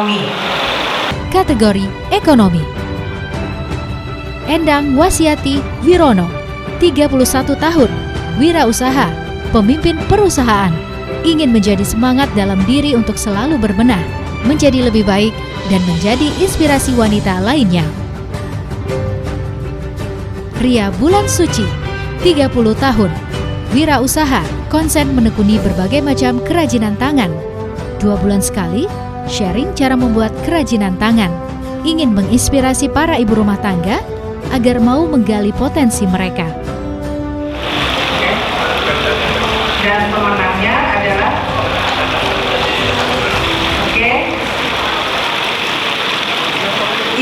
ekonomi. Kategori ekonomi. Endang Wasiati Wirono, 31 tahun, wirausaha, pemimpin perusahaan, ingin menjadi semangat dalam diri untuk selalu berbenah, menjadi lebih baik, dan menjadi inspirasi wanita lainnya. Ria Bulan Suci, 30 tahun, wirausaha, konsen menekuni berbagai macam kerajinan tangan. 2 bulan sekali, sharing cara membuat kerajinan tangan. Ingin menginspirasi para ibu rumah tangga agar mau menggali potensi mereka. Dan pemenangnya adalah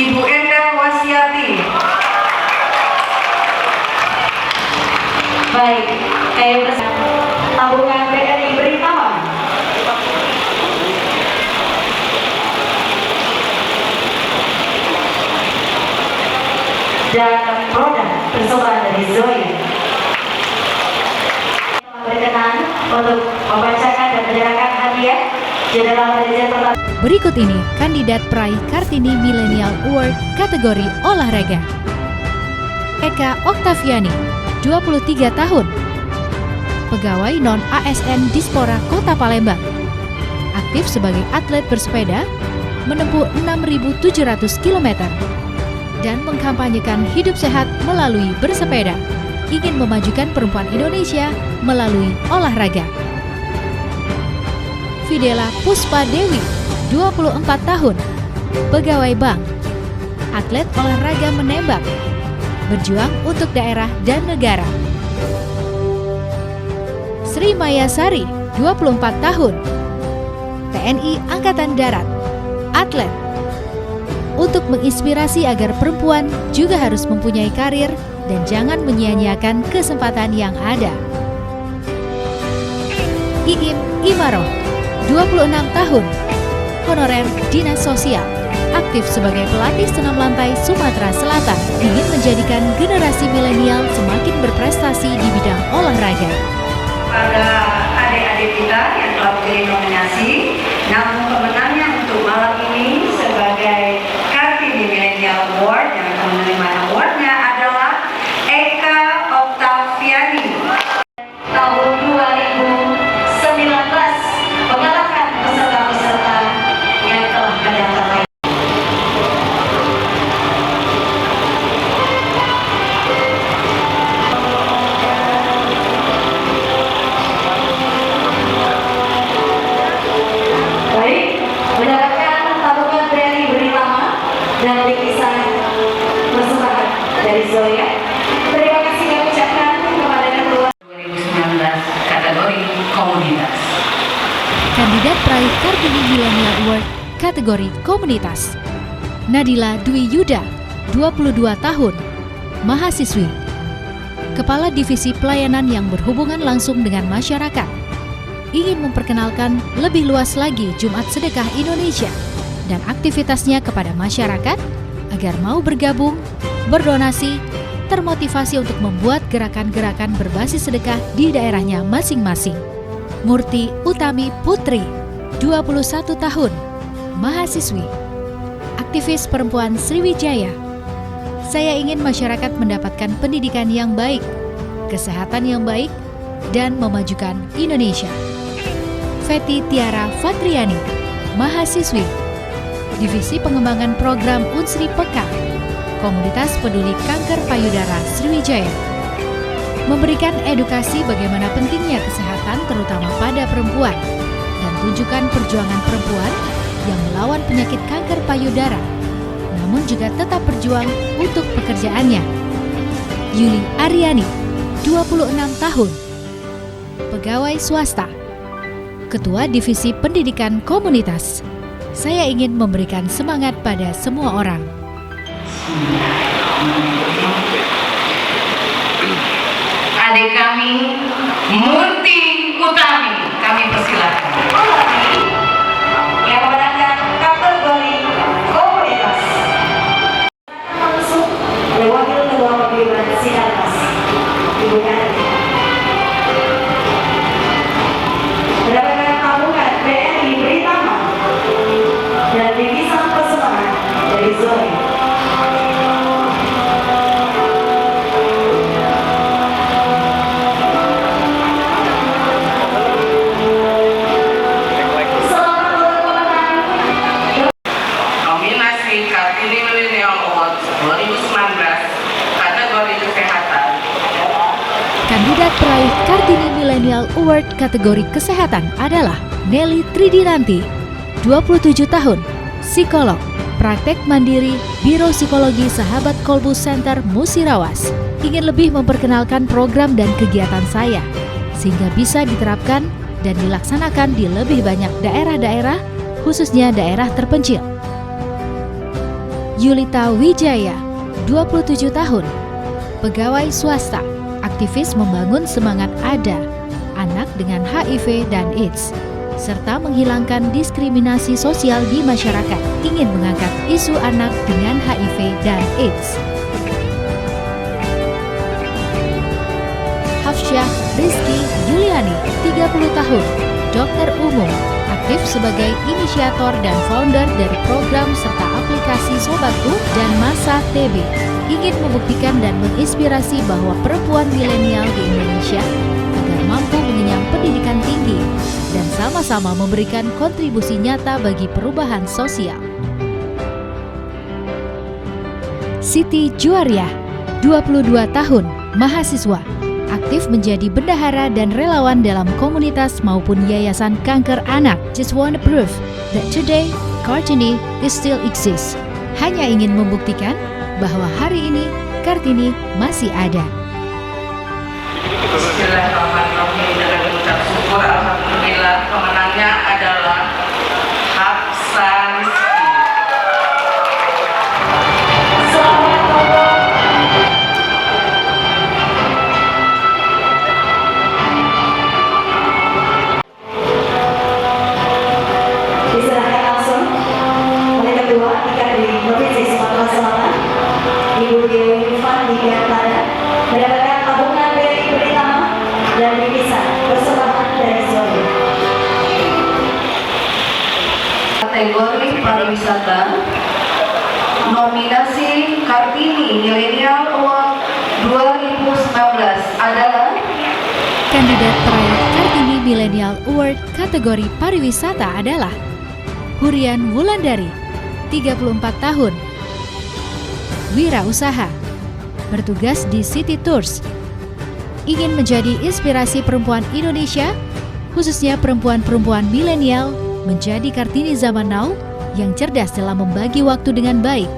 Ibu Endang Wasiati. Baik, kayak bersama tabungan BRI Beritama. Dan produk persembahan dari Zoya. Berkenan untuk membacakan dan menyerahkan hadiah Jenderal Manajer Pertama. Berikut ini kandidat peraih Kartini Millennial Award kategori olahraga. Eka Oktaviani, 23 tahun, pegawai non-ASN Dispora Kota Palembang, aktif sebagai atlet bersepeda, menempuh 6.700 km, dan mengkampanyekan hidup sehat melalui bersepeda, ingin memajukan perempuan Indonesia melalui olahraga. Fidela Puspa Dewi, 24 tahun, pegawai bank, atlet olahraga menembak, berjuang untuk daerah dan negara. Sri Mayasari, 24 tahun, TNI Angkatan Darat, atlet, untuk menginspirasi agar perempuan juga harus mempunyai karir dan jangan menyia-nyiakan kesempatan yang ada. Iim Imaroh, 26 tahun, honorer Dinas Sosial, aktif sebagai pelatih senam lantai Sumatera Selatan, ingin menjadikan generasi milenial semakin berprestasi di bidang olahraga. Pada adik-adik kita yang telah menjadi nominasi, namun pemenangnya untuk malam ini sebagai Kartini Millennial Award yang akan menerima awardnya adalah Eka Oktaviani. Tahun 2019 mengalahkan peserta-peserta yang telah mendaftar. Baik, mendapatkan tabungan BRI Beritama dan bingkisan persembahan dari Zoya. Terima kasih yang ucapkan kepada ketua 2019 kategori komunitas. Kandidat peraih Kartini Millennial Award kategori komunitas. Nadila Dwi Yuda, 22 tahun, mahasiswi, Kepala Divisi Pelayanan yang berhubungan langsung dengan masyarakat, ingin memperkenalkan lebih luas lagi Jumat Sedekah Indonesia dan aktivitasnya kepada masyarakat agar mau bergabung, berdonasi, termotivasi untuk membuat gerakan-gerakan berbasis sedekah di daerahnya masing-masing. Murti Utami Putri, 21 tahun, mahasiswi, aktivis perempuan Sriwijaya. Saya ingin masyarakat mendapatkan pendidikan yang baik, kesehatan yang baik, dan memajukan Indonesia. Feti Tiara Fatriani, mahasiswi, Divisi Pengembangan Program Unsri Peka, Komunitas Peduli Kanker Payudara Sriwijaya. Memberikan edukasi bagaimana pentingnya kesehatan terutama pada perempuan dan tunjukkan perjuangan perempuan yang melawan penyakit kanker payudara, namun juga tetap berjuang untuk pekerjaannya. Yuli Aryani, 26 tahun, pegawai swasta, Ketua Divisi Pendidikan Komunitas. Saya ingin memberikan semangat pada semua orang. Adik kami, Murti Utami, kami persilakan. yang memenangkan kategori komunitas. Langsung oleh Wakil Ketua Paguyuban Sinarmas, Ibu Karti. Mendapatkan tabungan BRI Beritama dan Kandidat peraih Kartini Millennial Award kategori kesehatan adalah Nelly Tridinanti, 27 tahun, psikolog, praktek mandiri, Biro Psikologi Sahabat Kolbu Center Musirawas. Ingin lebih memperkenalkan program dan kegiatan saya, sehingga bisa diterapkan dan dilaksanakan di lebih banyak daerah-daerah, khususnya daerah terpencil. Yulita Wijaya, 27 tahun, pegawai swasta, aktivis membangun semangat ADA, anak dengan HIV dan AIDS, serta menghilangkan diskriminasi sosial di masyarakat, ingin mengangkat isu anak dengan HIV dan AIDS. Hafsyah Rizky Juliani, 30 tahun, dokter umum, aktif sebagai inisiator dan founder dari program serta aplikasi Sobatku dan Masa TB. Ingin membuktikan dan menginspirasi bahwa perempuan milenial di Indonesia agar mampu mengenyam pendidikan tinggi dan sama-sama memberikan kontribusi nyata bagi perubahan sosial. Siti Juariah, 22 tahun, mahasiswa, aktif menjadi bendahara dan relawan dalam komunitas maupun yayasan kanker anak. Just wanna prove that today Kartini is still exists. Hanya ingin membuktikan bahwa hari ini Kartini masih ada. Bismillahirrahmanirrahim. Dengan mengucap syukur, alhamdulillah, pemenangnya adalah Hafsah Rizky. Selamat datang. Diserahkan langsung oleh Ketua IKAD Provinsi Sumatera Selatan, Ibu Dewi Irfan di Tada, mendapatkan tabungan dari pertama dan dipisah persembahan dari Zoe. Kategori pariwisata, nominasi Kartini Millennial Award 2019 adalah Kandidat peraih Kartini Millennial Award kategori pariwisata adalah Hurian Wulandari, 34 tahun, wirausaha, bertugas di City Tours. Ingin menjadi inspirasi perempuan Indonesia, khususnya perempuan-perempuan milenial, menjadi Kartini zaman now yang cerdas dalam membagi waktu dengan baik,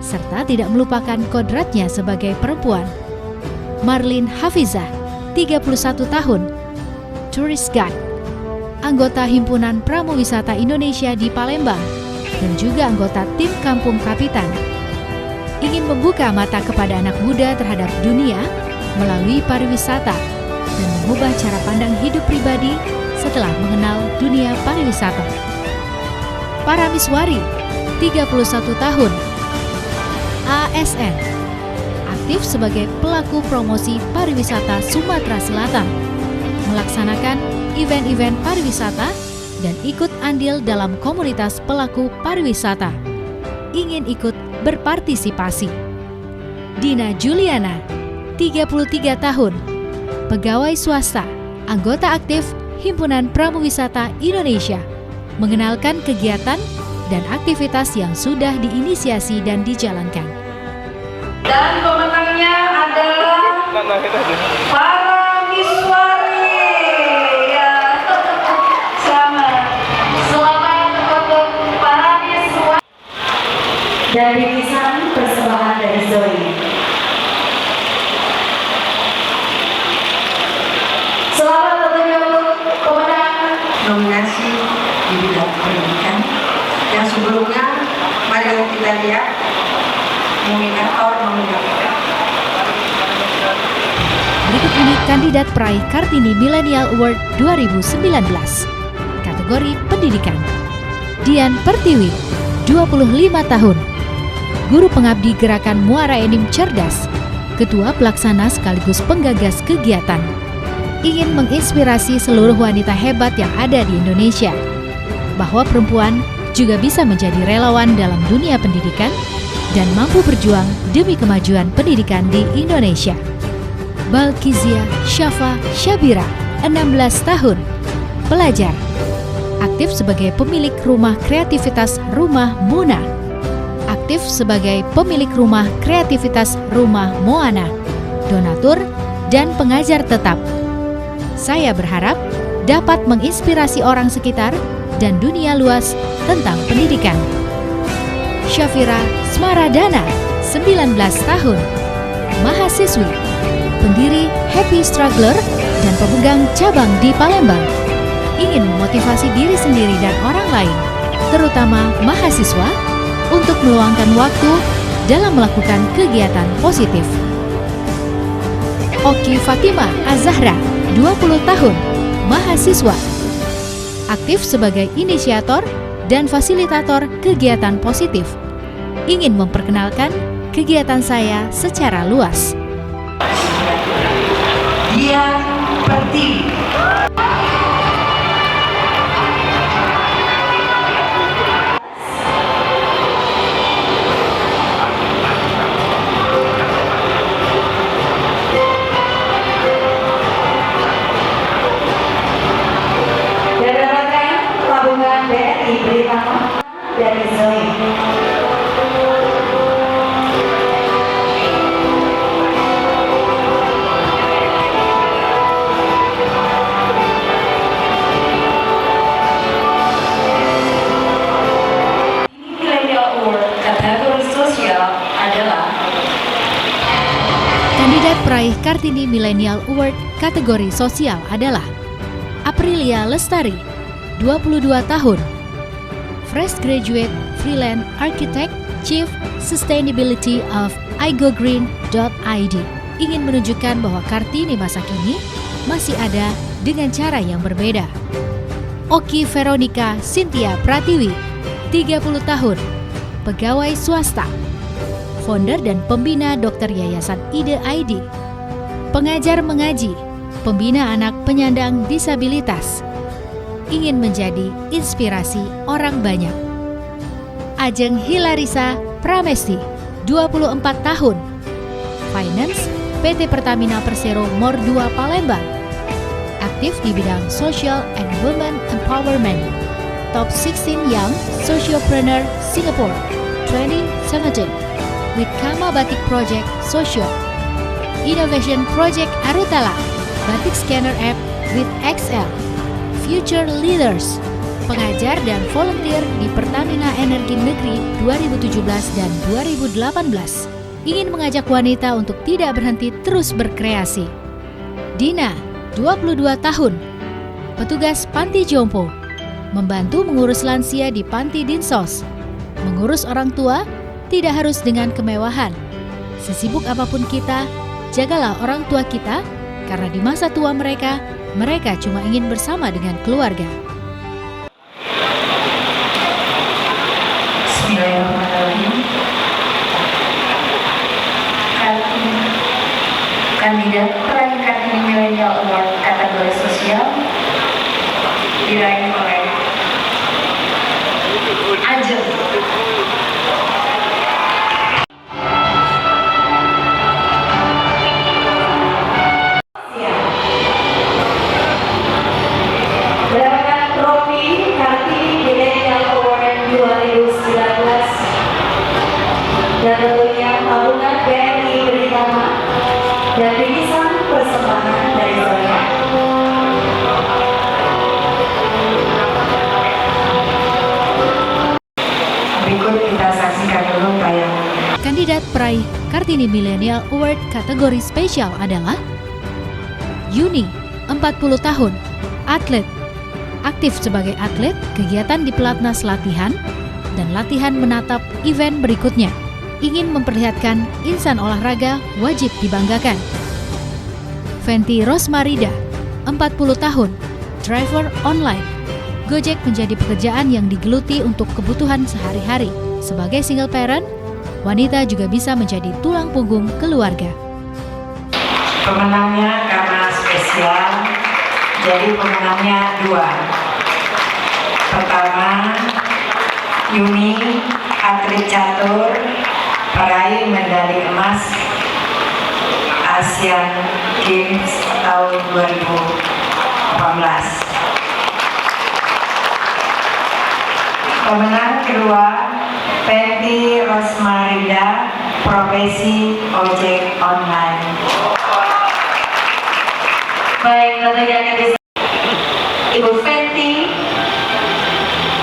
serta tidak melupakan kodratnya sebagai perempuan. Marlin Hafizah, 31 tahun, tourist guide, anggota Himpunan Pramuwisata Indonesia di Palembang, dan juga anggota tim Kampung Kapitan. Ingin membuka mata kepada anak muda terhadap dunia melalui pariwisata dan mengubah cara pandang hidup pribadi setelah mengenal dunia pariwisata. Paramiswari, 31 tahun, ASN, aktif sebagai pelaku promosi pariwisata Sumatera Selatan, melaksanakan event-event pariwisata dan ikut andil dalam komunitas pelaku pariwisata. Ingin ikut berpartisipasi. Dina Juliana, 33 tahun, pegawai swasta, anggota aktif Himpunan Pramuwisata Indonesia, mengenalkan kegiatan dan aktivitas yang sudah diinisiasi dan dijalankan. dan pemenangnya adalah Paramiswari. Ya, selamat. Selamat untuk Paramiswari dan bingkisan persembahan dari Zoe. Selamat tentunya untuk pemenang Nominasi di bidang pendidikan. Yang sebelumnya, mari kita lihat nominator-nominator. Berikut ini kandidat peraih Kartini Millennial Award 2019. Kategori pendidikan. Dian Pertiwi, 25 tahun, guru pengabdi Gerakan Muara Enim Cerdas, ketua pelaksana sekaligus penggagas kegiatan. Ingin menginspirasi seluruh wanita hebat yang ada di Indonesia, bahwa perempuan juga bisa menjadi relawan dalam dunia pendidikan dan mampu berjuang demi kemajuan pendidikan di Indonesia. Balkizia Syafa Syabira, 16 tahun, pelajar, aktif sebagai pemilik rumah kreativitas Rumah Muna, aktif sebagai pemilik rumah kreativitas Rumah Moana, donatur, dan pengajar tetap. Saya berharap dapat menginspirasi orang sekitar dan dunia luas tentang pendidikan. Syafira Smaradana, 19 tahun, mahasiswi, pendiri Happy Struggler dan pemegang cabang di Palembang, ingin memotivasi diri sendiri dan orang lain, terutama mahasiswa, untuk meluangkan waktu dalam melakukan kegiatan positif. Oki Fatima Azahra, 20 tahun, mahasiswa, aktif sebagai inisiator dan fasilitator kegiatan positif, ingin memperkenalkan kegiatan saya secara luas. Dia Pertiwi. Dan dapatkan tabungan BRI Britama dari Zoe. Millennial Award kategori sosial adalah Kandidat peraih Kartini Millennial Award kategori sosial adalah Aprilia Lestari, 22 tahun, fresh graduate freelance architect, chief sustainability of igogreen.id, ingin menunjukkan bahwa Kartini masa kini masih ada dengan cara yang berbeda. Oki Veronica Cynthia Pratiwi, 30 tahun, pegawai swasta, founder dan pembina Dokter Yayasan Ide ID, pengajar mengaji, pembina anak penyandang disabilitas, ingin menjadi inspirasi orang banyak. Ajeng Hilarisa Pramesti, 24 tahun, finance, PT Pertamina Persero Mor 2 Palembang, aktif di bidang social and women empowerment, top 16 young sociopreneur Singapore 2017, with Kama Batik Project Social, Innovation Project Arutala, Batik Scanner App with XL, Future Leaders, pengajar dan volunteer di Pertamina Energi Negeri 2017 dan 2018, ingin mengajak wanita untuk tidak berhenti terus berkreasi. Dina, 22 tahun, petugas Panti Jompo, membantu mengurus lansia di Panti Dinsos. Mengurus orang tua tidak harus dengan kemewahan. Sesibuk apapun kita, jagalah orang tua kita, karena di masa tua mereka cuma ingin bersama dengan keluarga. Bismillahirrahmanirrahim. Kandidat peraih Kartini Millennial Award kategori sosial diraih oleh Ajeng. Mendapatkan trofi Kartini Millennial Award 2019 dan tentunya tabungan BRI Britama dan bingkisan persembahan dari Zoe. Berikut kita saksikan dulu tayangan. Kandidat peraih Kartini Millennial Award kategori spesial adalah Yuni, 40 tahun, atlet, aktif sebagai atlet, kegiatan di pelatnas latihan, dan latihan menatap event berikutnya. Ingin memperlihatkan insan olahraga wajib dibanggakan. Fenty Rosmarida, 40 tahun, driver online. Gojek menjadi pekerjaan yang digeluti untuk kebutuhan sehari-hari. Sebagai single parent, wanita juga bisa menjadi tulang punggung keluarga. Pemenangnya karena spesial, jadi pemenangnya dua. Pertama, Yuni, atlet catur, peraih medali emas Asian Games tahun 2018. Pemenang kedua, Fenty Rosmarida, profesi ojek online. Baik, tentunya akan Ibu Fenty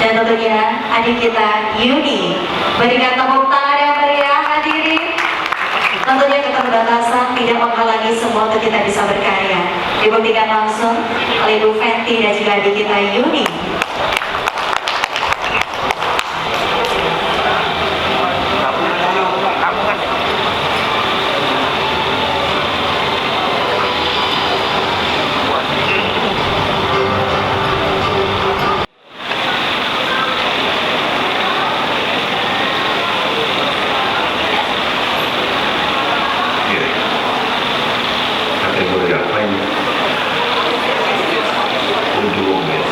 dan tentunya adik kita Yuni. Berikan tepuk tangan yang meriah hadirin. Tentunya keterbatasan tidak menghalangi semua untuk kita bisa berkarya. Dibuktikan langsung oleh Ibu Fenty dan juga adik kita Yuni. Kategori apa ini? Dua mes.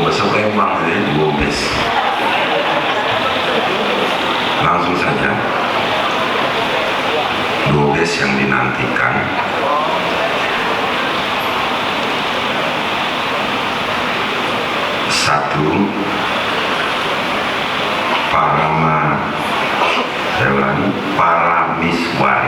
Bahasa Lembang ya, dua mes. Langsung saja. Dua mes yang dinantikan. Satu, Paramiswara